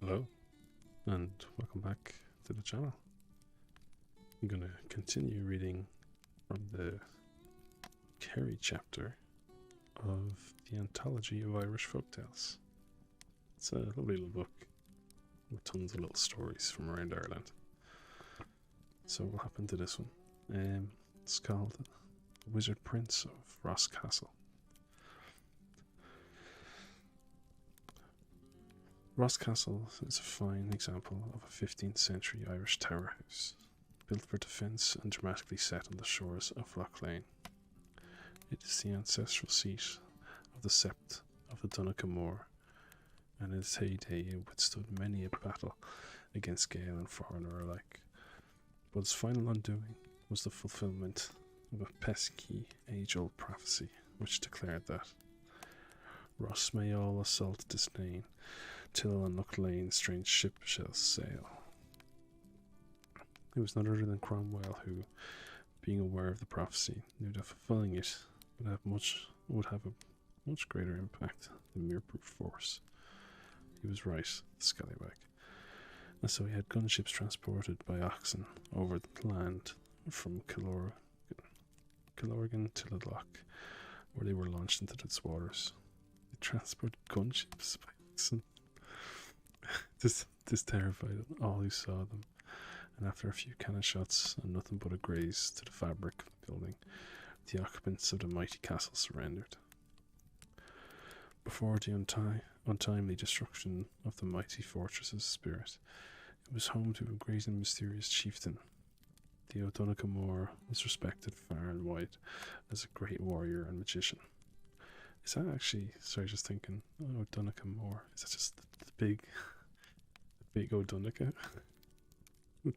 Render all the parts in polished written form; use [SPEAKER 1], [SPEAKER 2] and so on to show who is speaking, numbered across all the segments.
[SPEAKER 1] Hello, and welcome back to the channel. I'm going to continue reading from the Kerry chapter of the Anthology of Irish Folktales. It's a lovely little book with tons of little stories from around Ireland. So what happened to this one? It's called The Wizard Prince of Ross Castle. Ross Castle is a fine example of a 15th century Irish tower house, built for defence and dramatically set on the shores of Lough Lane. It is the ancestral seat of the sept of the Donegal, and in its heyday it withstood many a battle against Gael and foreigner alike. But its final undoing was the fulfilment of a pesky, age-old prophecy which declared that Ross may all assault disdain, till on Lough Lane strange ship shall sail. It was none other than Cromwell who, being aware of the prophecy, knew that fulfilling it would have a much greater impact than mere brute force. He was right, the scallywag. And so he had gunships transported by oxen over the land from Killorgan to the loch, where they were launched into its waters. They transported gunships by oxen. This terrified all who saw them, and after a few cannon shots and nothing but a graze to the fabric of the building, the occupants of the mighty castle surrendered. Before the untimely destruction of the mighty fortress's spirit, it was home to a great and mysterious chieftain. The O'Donoghue was respected far and wide as a great warrior and magician. Is that actually, sorry, just thinking, O'Donoghue, is that just the big O'Donoghue?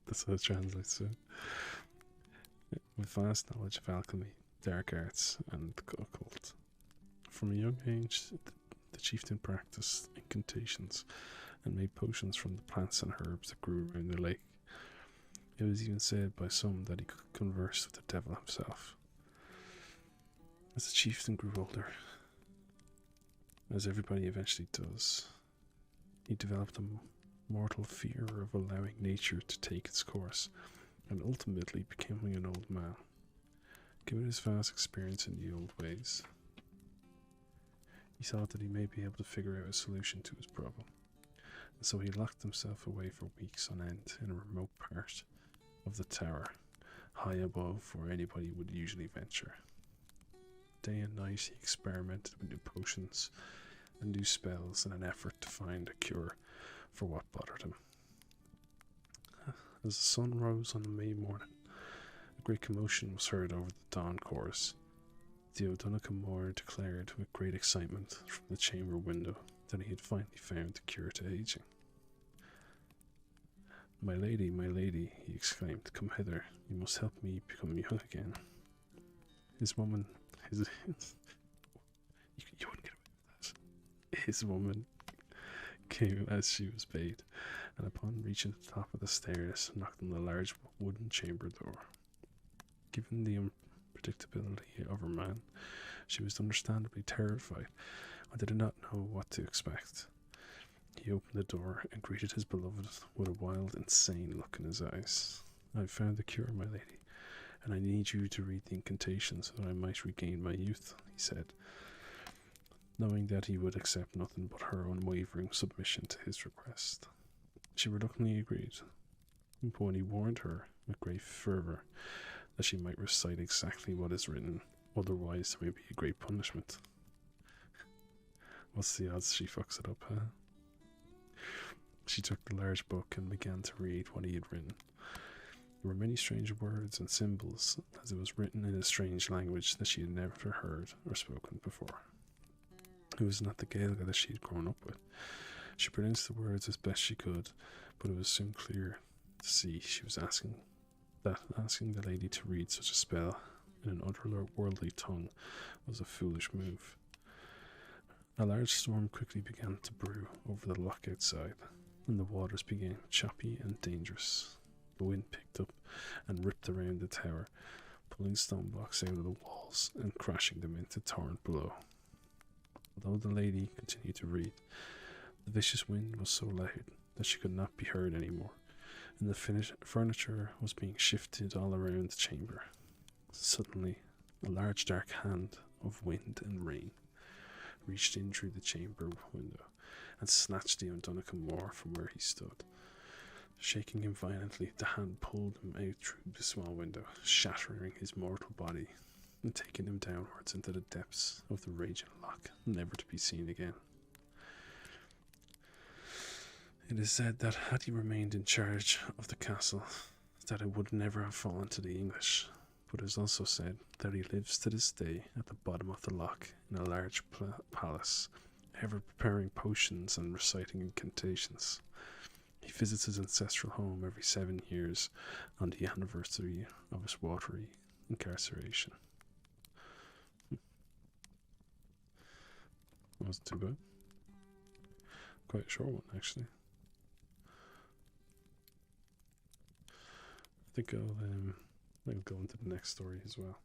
[SPEAKER 1] That's how it translates to. With vast knowledge of alchemy, dark arts, and the occult. From a young age, the chieftain practiced incantations and made potions from the plants and herbs that grew around the lake. It was even said by some that he could converse with the devil himself. As the chieftain grew older, as everybody eventually does, he developed a mortal fear of allowing nature to take its course, and ultimately becoming an old man. Given his vast experience in the old ways, he thought that he may be able to figure out a solution to his problem, and so he locked himself away for weeks on end in a remote part of the tower, high above where anybody would usually venture. Day and night he experimented with new potions and new spells in an effort to find a cure for what bothered him. As the sun rose on a May morning, a great commotion was heard over the dawn chorus. The O'Donoghue declared with great excitement from the chamber window that he had finally found the cure to aging. My lady, he exclaimed, come hither, you must help me become young again. His woman, you wouldn't get away with that. His woman came as she was bade, and upon reaching the top of the stairs, knocked on the large wooden chamber door. Given the unpredictability of her man, she was understandably terrified, and did not know what to expect. He opened the door and greeted his beloved with a wild, insane look in his eyes. I've found the cure, my lady, and I need you to read the incantation so that I might regain my youth, he said, knowing that he would accept nothing but her unwavering submission to his request. She reluctantly agreed, but when he warned her with great fervour that she might recite exactly what is written, otherwise there may be a great punishment. What's the odds she fucks it up, huh? She took the large book and began to read what he had written. There were many strange words and symbols, as it was written in a strange language that she had never heard or spoken before. It was not the Gaeilge that she had grown up with. She pronounced the words as best she could, but it was soon clear to see she was asking the lady to read such a spell in an otherworldly tongue was a foolish move. A large storm quickly began to brew over the loch outside, and the waters became choppy and dangerous. The wind picked up and ripped around the tower, pulling stone blocks out of the walls and crashing them into torrent below. Although the lady continued to read, the vicious wind was so loud that she could not be heard any more, and the furniture was being shifted all around the chamber. Suddenly, a large dark hand of wind and rain reached in through the chamber window and snatched the Undonica Moor from where he stood. Shaking him violently, the hand pulled him out through the small window, shattering his mortal body and taking him downwards into the depths of the raging loch, never to be seen again. It is said that had he remained in charge of the castle, that it would never have fallen to the English, but it is also said that he lives to this day at the bottom of the loch in a large palace, ever preparing potions and reciting incantations. He visits his ancestral home every 7 years on the anniversary of his watery incarceration. That wasn't too bad. Quite a short one, actually. I think I'll go into the next story as well.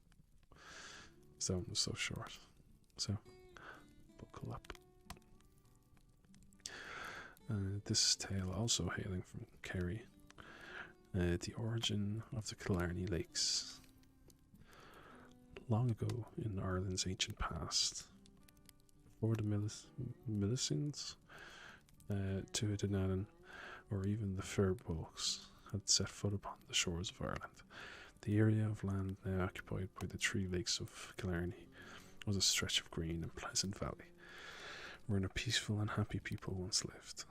[SPEAKER 1] That one was so short. So, buckle up. This tale also hailing from Kerry. The origin of the Killarney Lakes. Long ago in Ireland's ancient past, before the Milicians, Tuatha or even the Fir Bolgs had set foot upon the shores of Ireland, the area of land now occupied by the 3 lakes of Killarney was a stretch of green and pleasant valley, wherein a peaceful and happy people once lived.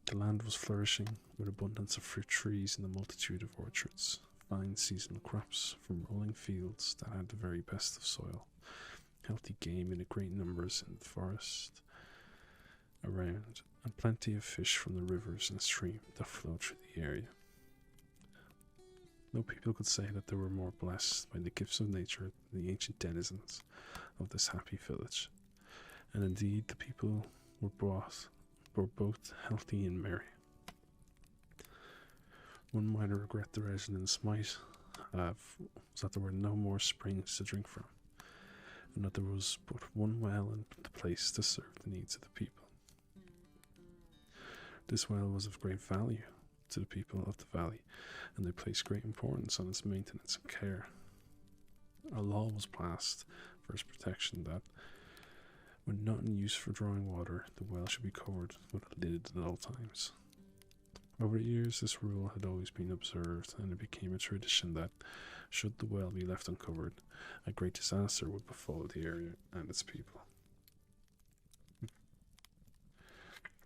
[SPEAKER 1] The land was flourishing with abundance of fruit trees and a multitude of orchards, fine seasonal crops from rolling fields that had the very best of soil, healthy game in great numbers in the forest around, and plenty of fish from the rivers and streams that flowed through the area. No people could say that they were more blessed by the gifts of nature than the ancient denizens of this happy village, and indeed the people were both healthy and merry. One minor regret the residents might have was that there were no more springs to drink from, and that there was but one well in the place to serve the needs of the people. This well was of great value to the people of the valley, and they placed great importance on its maintenance and care. A law was passed for its protection that, when not in use for drawing water, the well should be covered with a lid at all times. Over the years, this rule had always been observed, and it became a tradition that, should the well be left uncovered, a great disaster would befall the area and its people.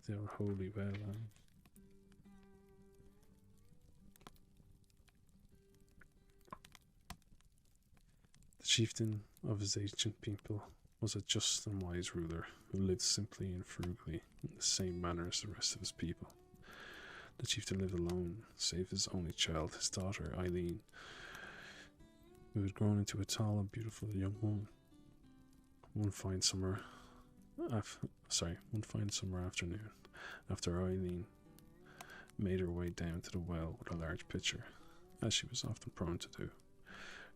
[SPEAKER 1] The holy well. The chieftain of his ancient people was a just and wise ruler who lived simply and frugally in the same manner as the rest of his people. The chieftain lived alone, save his only child, his daughter Eileen, who had grown into a tall and beautiful young woman. One fine summer afternoon, after Eileen made her way down to the well with a large pitcher, as she was often prone to do,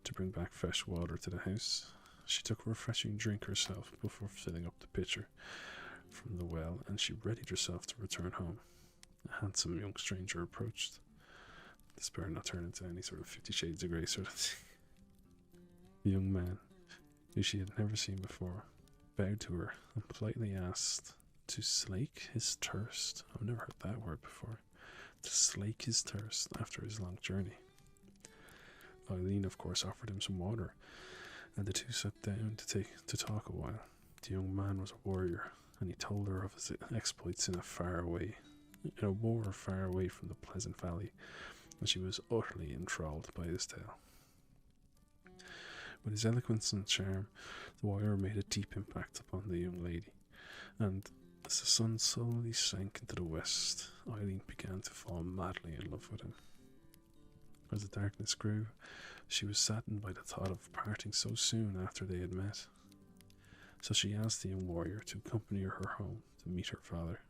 [SPEAKER 1] to bring back fresh water to the house, she took a refreshing drink herself before filling up the pitcher from the well, and she readied herself to return home. A handsome young stranger approached. This better not turn into any sort of 50 Shades of Grey sort of thing. The young man, who she had never seen before, bowed to her and politely asked to slake his thirst. I've never heard that word before. To slake his thirst after his long journey. Eileen, of course, offered him some water, and the two sat down to talk a while. The young man was a warrior, and he told her of his exploits in a war far away from the pleasant valley, and she was utterly enthralled by his tale. With his eloquence and charm, the warrior made a deep impact upon the young lady, and as the sun slowly sank into the west, Eileen began to fall madly in love with him. As the darkness grew, she was saddened by the thought of parting so soon after they had met. So she asked the young warrior to accompany her home to meet her father.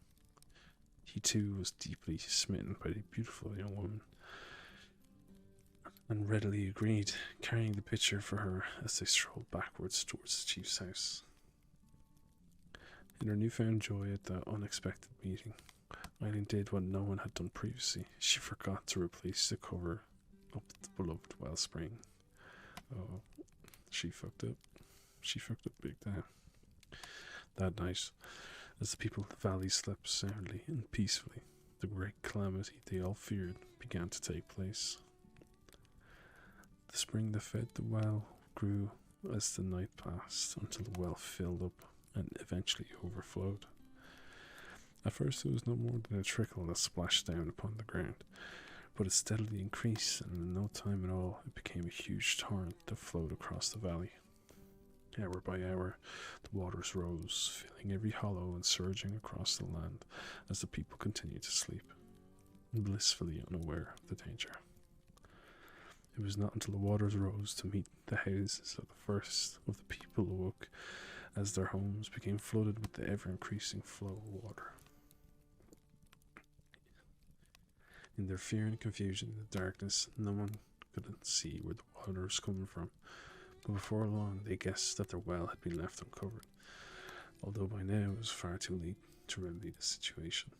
[SPEAKER 1] He too was deeply smitten by the beautiful young woman, and readily agreed, carrying the pitcher for her as they strolled backwards towards the chief's house. In her newfound joy at the unexpected meeting, Eileen did what no one had done previously. She forgot to replace the cover up the beloved wellspring. Oh, she fucked up. She fucked up big time. That night, as the people of the valley slept soundly and peacefully, the great calamity they all feared began to take place. The spring that fed the well grew as the night passed until the well filled up and eventually overflowed. At first it was no more than a trickle that splashed down upon the ground, but it steadily increased, and in no time at all it became a huge torrent that flowed across the valley. Hour by hour, the waters rose, filling every hollow and surging across the land as the people continued to sleep, blissfully unaware of the danger. It was not until the waters rose to meet the houses of the first of the people awoke, as their homes became flooded with the ever-increasing flow of water. In their fear and confusion in the darkness, no one could see where the water was coming from, but before long they guessed that their well had been left uncovered, although by now it was far too late to remedy the situation.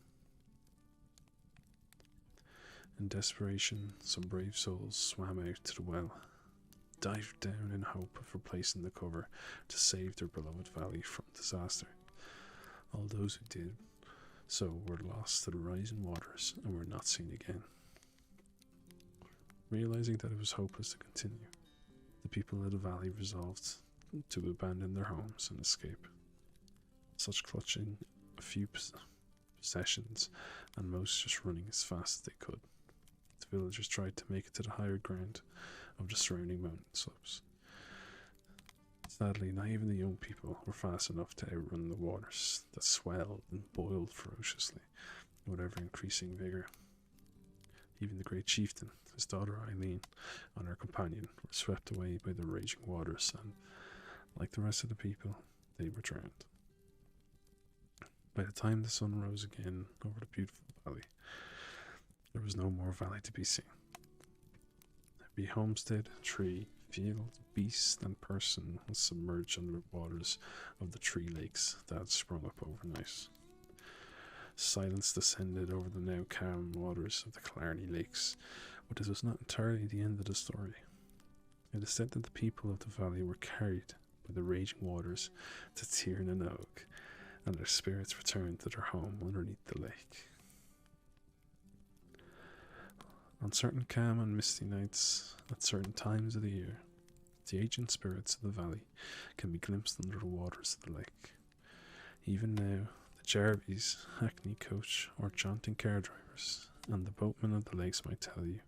[SPEAKER 1] In desperation, some brave souls swam out to the well, dived down in hope of replacing the cover to save their beloved valley from disaster. All those who did so were lost to the rising waters and were not seen again. Realizing that it was hopeless to continue, the people of the valley resolved to abandon their homes and escape, such clutching a few possessions and most just running as fast as they could. The villagers tried to make it to the higher ground of the surrounding mountain slopes. Sadly, not even the young people were fast enough to outrun the waters that swelled and boiled ferociously with ever increasing vigour. Even the great chieftain, his daughter Eileen, and her companion were swept away by the raging waters, and, like the rest of the people, they were drowned. By the time the sun rose again over the beautiful valley, there was no more valley to be seen. Every homestead, tree, field, beast, and person was submerged under the waters of the tree lakes that had sprung up overnight. Silence descended over the now calm waters of the Killarney Lakes, but this was not entirely the end of the story. It is said that the people of the valley were carried by the raging waters to Tir na Nog, and their spirits returned to their home underneath the lake. On certain calm and misty nights, at certain times of the year, the ancient spirits of the valley can be glimpsed under the waters of the lake. Even now, the Jarbies, hackney coach or jaunting car drivers, and the boatmen of the lakes might tell you,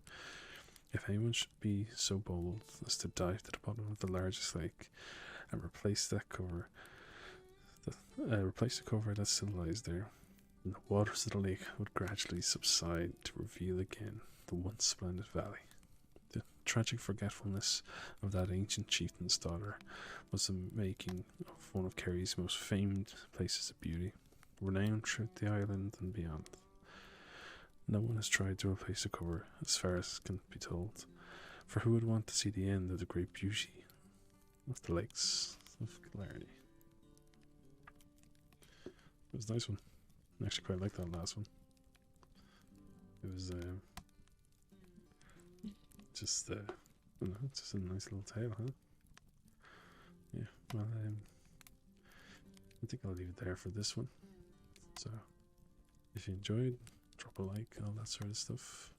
[SPEAKER 1] if anyone should be so bold as to dive to the bottom of the largest lake and replace the cover that still lies there, then the waters of the lake would gradually subside to reveal again the once splendid valley. The tragic forgetfulness of that ancient chieftain's daughter was the making of one of Kerry's most famed places of beauty, renowned throughout the island and beyond. No one has tried to replace the cover, as far as can be told, for who would want to see the end of the great beauty of the lakes of Killarney? It was a nice one. I actually quite liked that last one. It was just it's just a nice little tale, huh? Yeah, well, I think I'll leave it there for this one. So, if you enjoyed, drop a like, all that sort of stuff.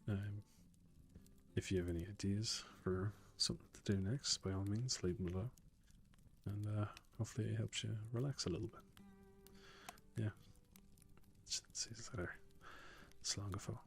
[SPEAKER 1] If you have any ideas for something to do next, by all means, leave them below. And hopefully it helps you relax a little bit. Yeah. See you later. Slán go fóill.